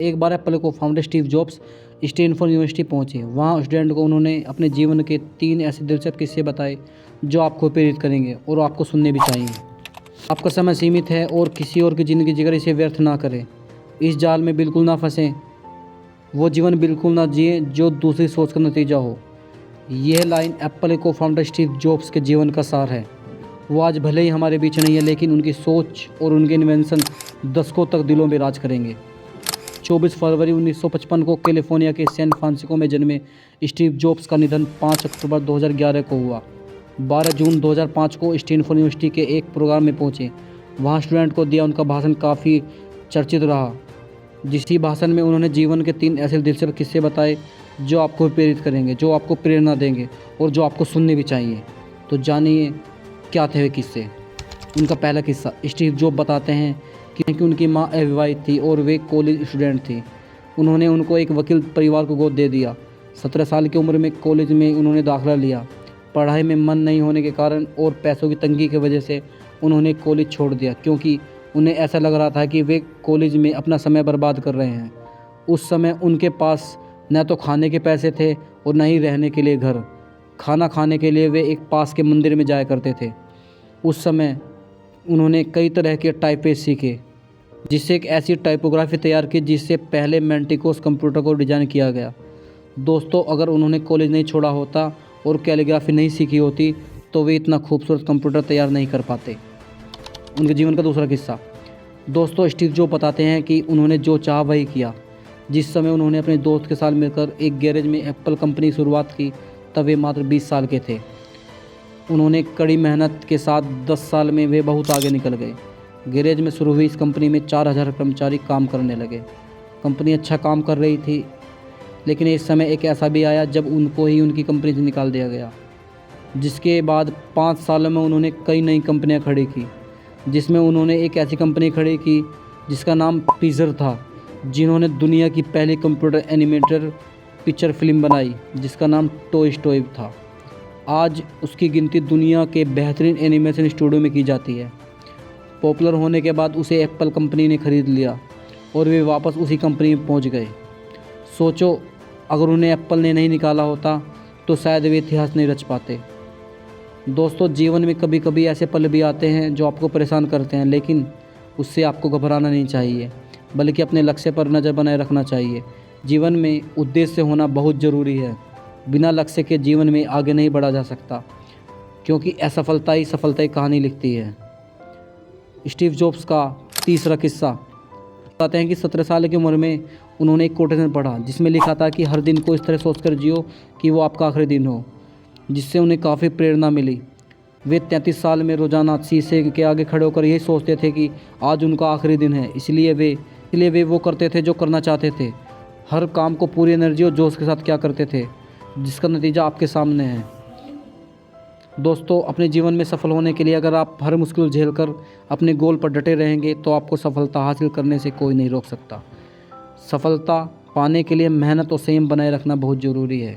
एक बार एप्पल को founder Steve jobs Stanford university पहुंचे। वहां स्टूडेंट को उन्होंने अपने जीवन के 3 ऐसे दिलचस्प किस्से बताए जो आपको प्रेरित करेंगे और आपको सुनने भी चाहिए। आपका समय सीमित है और किसी और की ज़िंदगी जीकर इसे व्यर्थ ना करें। इस जाल में बिल्कुल ना फंसें, वो जीवन बिल्कुल ना जिए जो दूसरी सोच का नतीजा हो। यह लाइन एप्पल को फाउंडर स्टीव जॉब्स के जीवन का सार है। वो आज भले ही हमारे बीच नहीं है, लेकिन उनकी सोच और उनके इन्वेंशन दशकों तक दिलों में राज करेंगे। 24 फरवरी 1955 को कैलिफोर्निया के सैन फ्रांसिस्को में जन्मे स्टीव जॉब्स का निधन 5 अक्टूबर 2011 को हुआ। 12 जून 2005 को स्टैनफोर्ड यूनिवर्सिटी के एक प्रोग्राम में पहुंचे। वहां स्टूडेंट को दिया उनका भाषण काफ़ी चर्चित रहा। जिस भाषण में उन्होंने जीवन के 3 ऐसे दिलचस्प किस्से बताए जो आपको प्रेरित करेंगे, जो आपको प्रेरणा देंगे और जो आपको सुनने भी चाहिए। तो जानिए क्या थे वे किस्से। उनका पहला किस्सा, स्टीव जॉब बताते हैं कि उनकी मां अविवाहित थी और वे कॉलेज स्टूडेंट थी। उन्होंने उनको एक वकील परिवार को गोद दे दिया। 17 साल की उम्र में कॉलेज में उन्होंने दाखिला लिया। पढ़ाई में मन नहीं होने के कारण और पैसों की तंगी की वजह से उन्होंने कॉलेज छोड़ दिया, क्योंकि उन्हें ऐसा लग रहा था कि वे कॉलेज में अपना समय बर्बाद कर रहे हैं। उस समय उनके पास न तो खाने के पैसे थे और न ही रहने के लिए घर। खाना खाने के लिए वे एक पास के मंदिर में जाया करते थे। उस समय उन्होंने कई तरह के टाइपेज सीखे, जिससे एक ऐसी टाइपोग्राफी तैयार की जिससे पहले मेंटिकोस कंप्यूटर को डिज़ाइन किया गया। दोस्तों, अगर उन्होंने कॉलेज नहीं छोड़ा होता और कैलीग्राफी नहीं सीखी होती तो वे इतना खूबसूरत कंप्यूटर तैयार नहीं कर पाते। उनके जीवन का दूसरा किस्सा, दोस्तों स्टीव जॉब बताते हैं कि उन्होंने जो चाहा वही किया। जिस समय उन्होंने अपने दोस्त के साथ मिलकर एक गैरेज में एप्पल कंपनी की शुरुआत की, तब वे मात्र 20 साल के थे। उन्होंने कड़ी मेहनत के साथ 10 साल में वे बहुत आगे निकल गए। गैरेज में शुरू हुई इस कंपनी में 4000 कर्मचारी काम करने लगे। कंपनी अच्छा काम कर रही थी, लेकिन इस समय एक ऐसा भी आया जब उनको ही उनकी कंपनी से निकाल दिया गया। जिसके बाद 5 सालों में उन्होंने कई नई कंपनियां खड़ी की, जिसमें उन्होंने एक ऐसी कंपनी खड़ी की जिसका नाम पिक्सर था, जिन्होंने दुनिया की पहली कंप्यूटर एनिमेटेड पिक्चर फिल्म बनाई जिसका नाम टॉय स्टोरी था। आज उसकी गिनती दुनिया के बेहतरीन एनिमेशन स्टूडियो में की जाती है। पॉपुलर होने के बाद उसे एप्पल कंपनी ने ख़रीद लिया और वे वापस उसी कंपनी में पहुंच गए। सोचो, अगर उन्हें एप्पल ने नहीं निकाला होता तो शायद वे इतिहास नहीं रच पाते। दोस्तों, जीवन में कभी कभी ऐसे पल भी आते हैं जो आपको परेशान करते हैं, लेकिन उससे आपको घबराना नहीं चाहिए, बल्कि अपने लक्ष्य पर नज़र बनाए रखना चाहिए। जीवन में उद्देश्य होना बहुत ज़रूरी है। बिना लक्ष्य के जीवन में आगे नहीं बढ़ा जा सकता, क्योंकि असफलता ही सफलता की कहानी लिखती है। स्टीव जॉब्स का तीसरा किस्सा बताते हैं कि 17 साल की उम्र में उन्होंने एक कोटेशन पढ़ा जिसमें लिखा था कि हर दिन को इस तरह सोचकर जियो कि वो आपका आखिरी दिन हो, जिससे उन्हें काफ़ी प्रेरणा मिली। वे 33 साल में रोज़ाना शीशे के आगे खड़े होकर यही सोचते थे कि आज उनका आखिरी दिन है, इसलिए वे वो करते थे जो करना चाहते थे। हर काम को पूरी एनर्जी और जोश के साथ क्या करते थे, जिसका नतीजा आपके सामने है। दोस्तों, अपने जीवन में सफल होने के लिए अगर आप हर मुश्किल झेलकर अपने गोल पर डटे रहेंगे तो आपको सफलता हासिल करने से कोई नहीं रोक सकता। सफलता पाने के लिए मेहनत और संयम बनाए रखना बहुत ज़रूरी है।